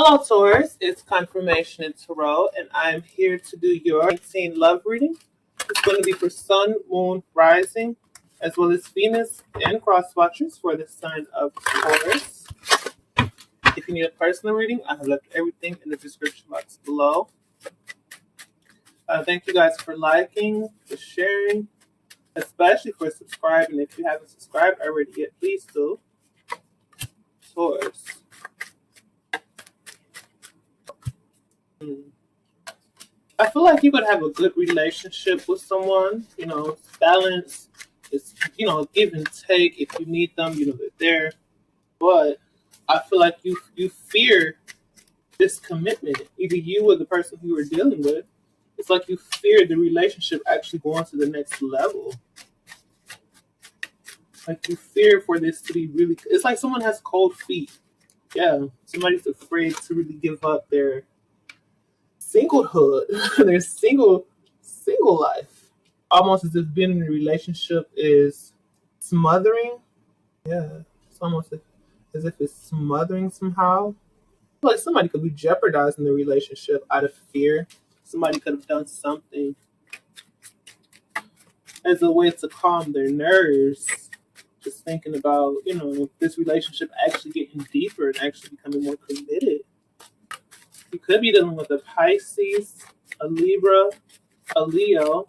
Hello, Taurus. It's Confirmation in Tarot, and I'm here to do your 19 love reading. It's going to be for Sun, Moon, Rising, as well as Venus and cross watchers for the sign of Taurus. If you need a personal reading, I have left everything in the description box below. Thank you guys for liking, for sharing, especially for subscribing. If you haven't subscribed already yet, please do. Taurus. I feel like you could have a good relationship with someone. It's balance. It's give and take. If you need them, they're there. But I feel like you fear this commitment. Either you or the person who you're dealing with. It's like you fear the relationship actually going to the next level. Like you fear for this to be really. It's like someone has cold feet. Yeah, somebody's afraid to really give up their singlehood, their single life, almost as if being in a relationship is smothering. Yeah, it's almost as if it's smothering somehow. Like somebody could be jeopardizing the relationship out of fear. Somebody could have done something as a way to calm their nerves, just thinking about this relationship actually getting deeper and actually becoming more committed. You could be dealing with a Pisces, a Libra, a Leo.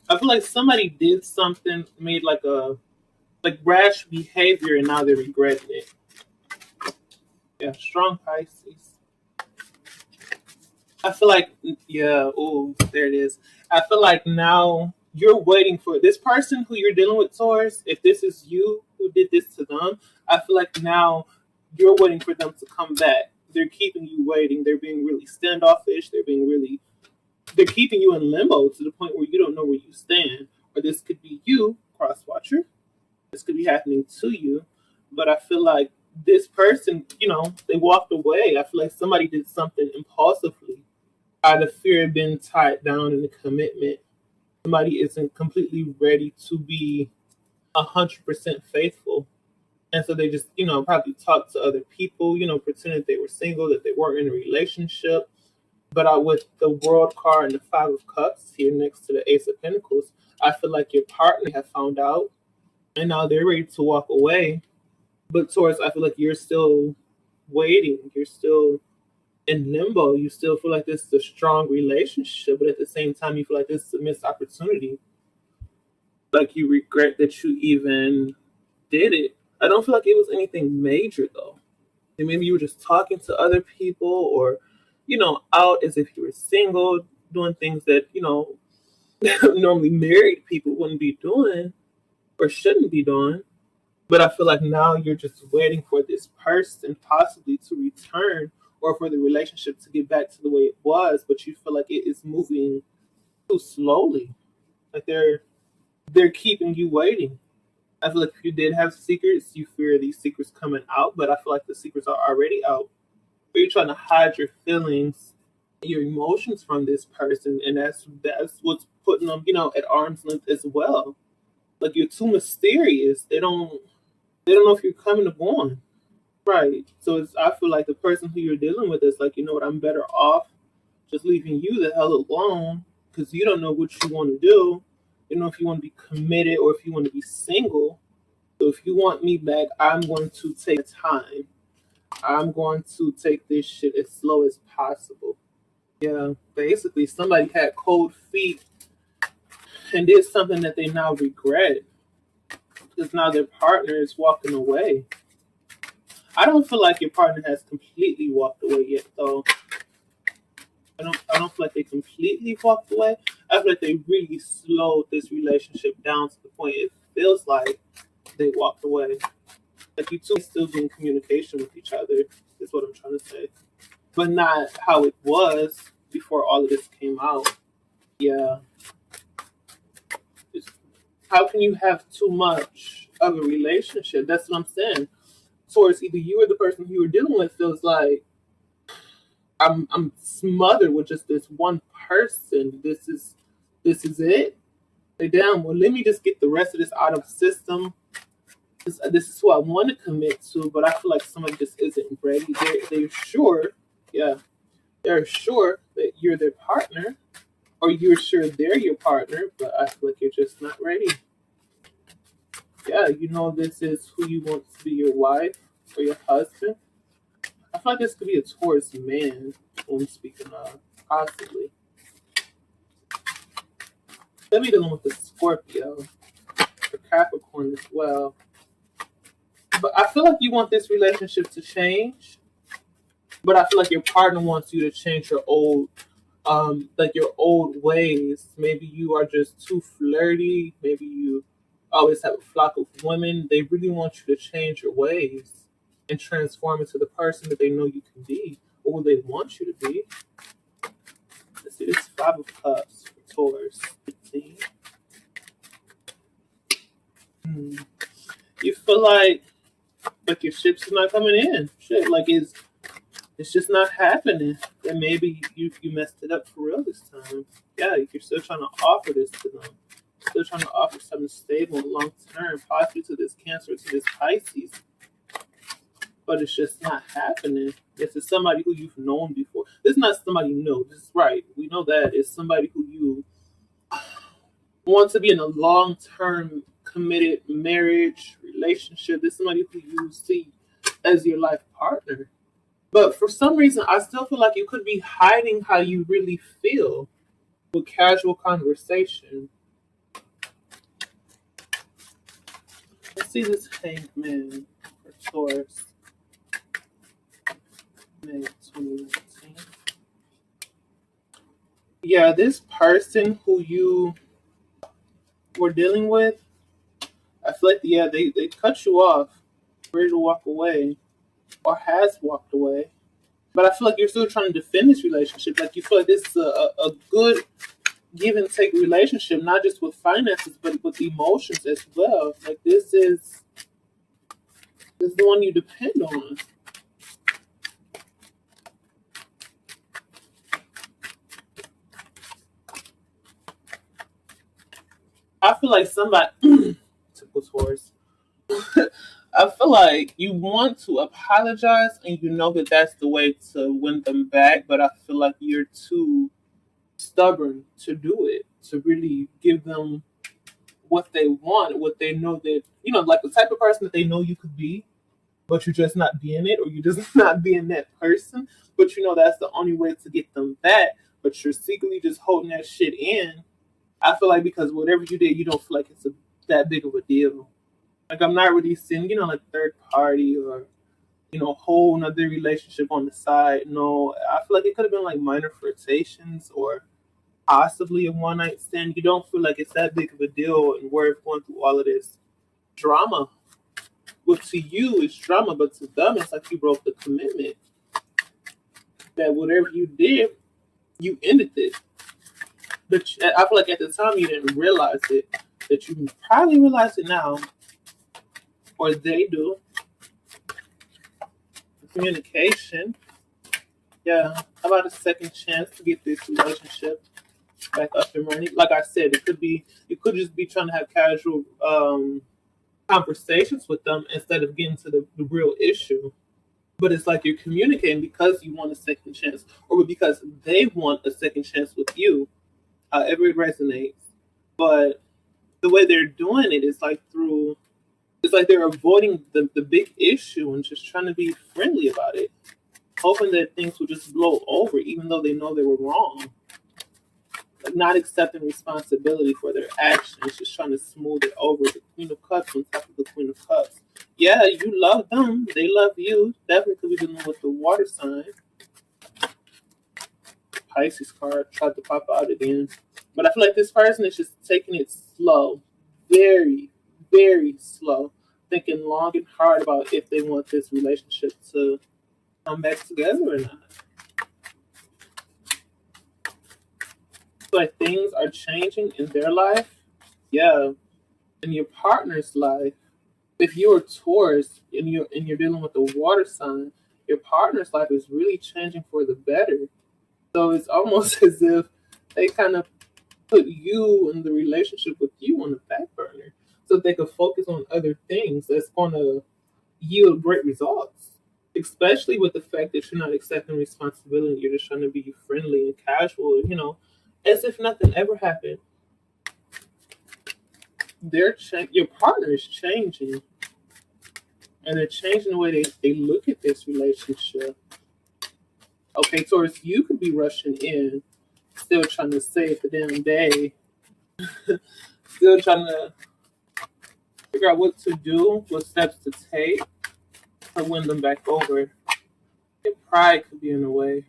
I feel like somebody did something, made like rash behavior, and now they're regretting it. Yeah, strong Pisces. I feel like, there it is. I feel like now you're waiting for this person who you're dealing with, Taurus. If this is you who did this to them, I feel like now you're waiting for them to come back. They're keeping you waiting. They're being really standoffish. They're keeping you in limbo to the point where you don't know where you stand. Or this could be you, cross watcher. This could be happening to you. But I feel like this person, they walked away. I feel like somebody did something impulsively out of fear of being tied down in a commitment. Somebody isn't completely ready to be 100% faithful. And so they just, probably talked to other people, pretended they were single, that they weren't in a relationship. But with the World card and the Five of Cups here next to the Ace of Pentacles, I feel like your partner have found out, and now they're ready to walk away. But Taurus, I feel like you're still waiting. You're still in limbo. You still feel like this is a strong relationship, but at the same time, you feel like this is a missed opportunity. Like you regret that you even did it. I don't feel like it was anything major though. And maybe you were just talking to other people or, out as if you were single, doing things that, normally married people wouldn't be doing or shouldn't be doing. But I feel like now you're just waiting for this person possibly to return or for the relationship to get back to the way it was, but you feel like it is moving too slowly. Like they're keeping you waiting. I feel like if you did have secrets, you fear these secrets coming out, but I feel like the secrets are already out. But you're trying to hide your feelings, your emotions from this person, and that's what's putting them, at arm's length as well. Like you're too mysterious. They don't know if you're coming or going. Right. So I feel like the person who you're dealing with is like, I'm better off just leaving you the hell alone because you don't know what you want to do. You know if you want to be committed or if you want to be single. So if you want me back, I'm going to take time. I'm going to take this shit as slow as possible. Yeah, basically somebody had cold feet and did something that they now regret because now their partner is walking away. I don't feel like your partner has completely walked away yet, though. I don't feel like they completely walked away. I feel like they really slowed this relationship down to the point it feels like they walked away. Like you two still be in communication with each other, is what I'm trying to say. But not how it was before all of this came out. Yeah. How can you have too much of a relationship? That's what I'm saying. Towards either you or the person who you're dealing with feels like I'm smothered with just this one person. This is it. Like, damn, well, let me just get the rest of this out of the system This is who I want to commit to, but I feel like somebody just isn't ready. They're sure, yeah, they're sure that you're their partner, or you're sure they're your partner, but I feel like you're just not ready. Yeah, you know this is who you want to be your wife or your husband. I feel like this could be a Taurus man who I'm speaking of, possibly. Let me dealing with the Scorpio or Capricorn as well. But I feel like you want this relationship to change, but I feel like your partner wants you to change your old like your old ways. Maybe you are just too flirty. Maybe you always have a flock of women. They really want you to change your ways and transform into the person that they know you can be or who they want you to be. Let's see, this Five of Cups for Taurus. 15. You feel like your ship's not coming in. Shit, like it's just not happening. And maybe you messed it up for real this time. Yeah, you're still trying to offer this to them. Still trying to offer something stable and long term, possibly to this Cancer, to this Pisces. But it's just not happening. This is somebody who you've known before. This is not somebody new. This is right. We know that. It's somebody who you want to be in a long term committed marriage relationship. This is somebody who you see as your life partner. But for some reason, I still feel like you could be hiding how you really feel with casual conversation. Let's see this Hanged Man for Taurus, May 2019. Yeah, this person who you were dealing with, I feel like, yeah, they cut you off, ready to walk away, or has walked away. But I feel like you're still trying to defend this relationship. Like you feel like this is a good give and take relationship, not just with finances, but with emotions as well. Like this is the one you depend on. I feel like somebody typical Taurus. I feel like you want to apologize and you know that that's the way to win them back, but I feel like you're too stubborn to do it, to really give them what they want, what they know that, like the type of person that they know you could be, but you're just not being it, or you're just not being that person, but you know that's the only way to get them back, but you're secretly just holding that shit in. I feel like because whatever you did, you don't feel like it's that big of a deal. Like I'm not really seeing, like third party or whole another relationship on the side. No, I feel like it could have been like minor flirtations or possibly a one night stand. You don't feel like it's that big of a deal and worth going through all of this drama. Well, to you it's drama, but to them it's like you broke the commitment. That whatever you did, you ended it. But I feel like at the time you didn't realize it. That you probably realize it now, or they do. Communication. Yeah, how about a second chance to get this relationship back up and running? Like I said, you could just be trying to have casual conversations with them instead of getting to the real issue. But it's like you're communicating because you want a second chance, or because they want a second chance with you. However it resonates. But the way they're doing it is like it's like they're avoiding the big issue and just trying to be friendly about it, hoping that things will just blow over, even though they know they were wrong. Like not accepting responsibility for their actions, just trying to smooth it over. The Queen of Cups on top of the Queen of Cups. Yeah, you love them. They love you. Definitely could be dealing with the water sign. Pisces card tried to pop out again. But I feel like this person is just taking it slow. Very, very slow. Thinking long and hard about if they want this relationship to come back together or not. Like things are changing in their life. Yeah. In your partner's life. If you're a Taurus and you're dealing with the water sign, your partner's life is really changing for the better. So it's almost as if they kind of put you and the relationship with you on the back burner. so they can focus on other things that's going to yield great results. Especially with the fact that you're not accepting responsibility, you're just trying to be friendly and casual, as if nothing ever happened. Your partner is changing, and they're changing the way they look at this relationship. Okay, Taurus, you could be rushing in, still trying to save the damn day, still trying to figure out what to do, what steps to take to win them back over. Your pride could be in the way.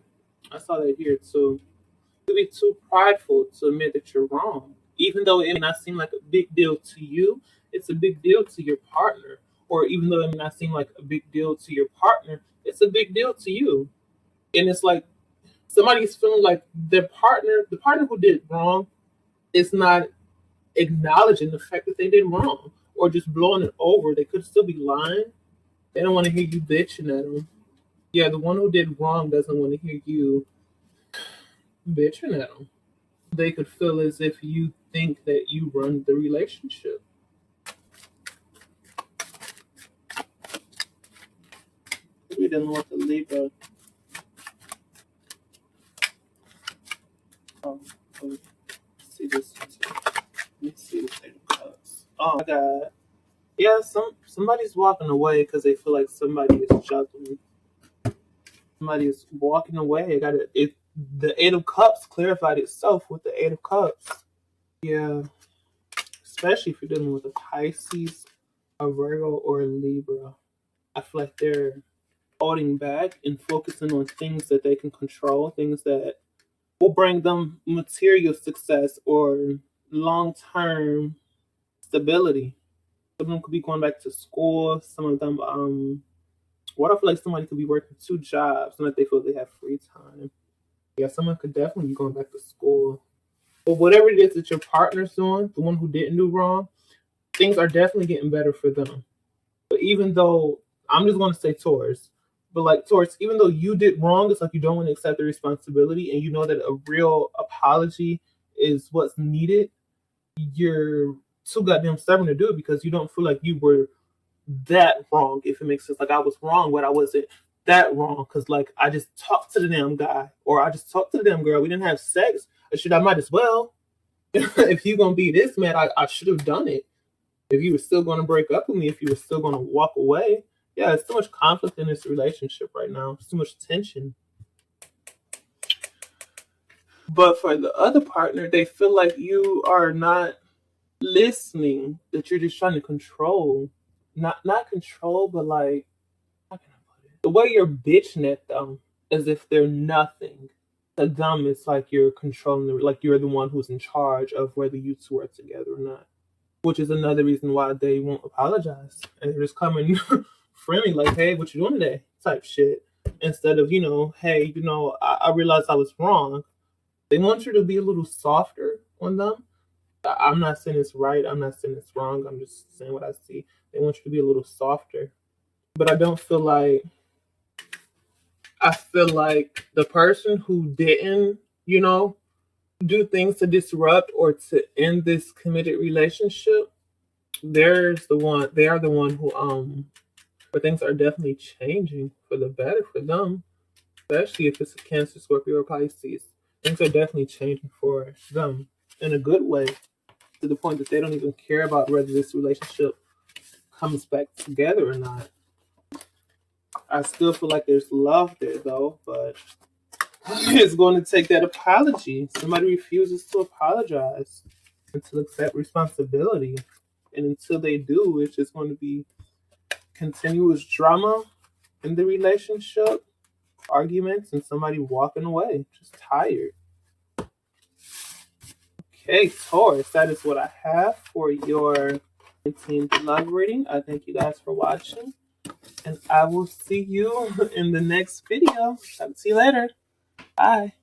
I saw that here too. You could be too prideful to admit that you're wrong. Even though it may not seem like a big deal to you, it's a big deal to your partner. Or even though it may not seem like a big deal to your partner, it's a big deal to you. And it's like somebody's feeling like the partner who did wrong, is not acknowledging the fact that they did wrong or just blowing it over. They could still be lying. They don't want to hear you bitching at them. Yeah, the one who did wrong doesn't want to hear you bitching at them. They could feel as if you think that you run the relationship. We didn't want to leave a. Let's see this one too. Let me see this thing. Oh my god. Yeah, somebody's walking away because they feel like somebody is juggling. Somebody is walking away. The Eight of Cups clarified itself with the Eight of Cups. Yeah, especially if you're dealing with a Pisces, a Virgo, or a Libra. I feel like they're holding back and focusing on things that they can control, things that will bring them material success or long-term stability. Some of them could be going back to school. Some of them, what I feel like somebody could be working 2 jobs and that they feel they have free time. Yeah, someone could definitely be going back to school. But whatever it is that your partner's doing, the one who didn't do wrong, things are definitely getting better for them. But even though, I'm just going to say Taurus, but like Taurus, even though you did wrong, it's like you don't want to accept the responsibility and you know that a real apology is what's needed. You're too goddamn stubborn to do it because you don't feel like you were that wrong, if it makes sense. Like I was wrong, but I wasn't that wrong because like I just talked to the damn guy or I just talked to the damn girl. We didn't have sex. I might as well. If you're gonna be this mad, I should have done it. If you were still gonna break up with me, if you were still gonna walk away. Yeah, it's too much conflict in this relationship right now. It's too much tension. But for the other partner, they feel like you are not listening, that you're just trying to control. Not control, but like, how can I put it? The way you're bitching at them as if they're nothing. To them, it's like you're controlling, like you're the one who's in charge of whether you two are together or not. Which is another reason why they won't apologize. And they're just coming friendly, like, hey, what you doing today? Type shit. Instead of, hey, I realized I was wrong. They want you to be a little softer on them. I'm not saying it's right. I'm not saying it's wrong. I'm just saying what I see. They want you to be a little softer. But I feel like the person who didn't, do things to disrupt or to end this committed relationship, they are the one who where things are definitely changing for the better for them. Especially if it's a Cancer, Scorpio, or Pisces. Things are definitely changing for them in a good way, to the point that they don't even care about whether this relationship comes back together or not. I still feel like there's love there though, but it's going to take that apology. Somebody refuses to apologize and to accept responsibility. And until they do, it's just going to be continuous drama in the relationship, arguments, and somebody walking away, just tired. Okay, Taurus, that is what I have for your 19th love reading. I thank you guys for watching, and I will see you in the next video. Talk to you later. Bye.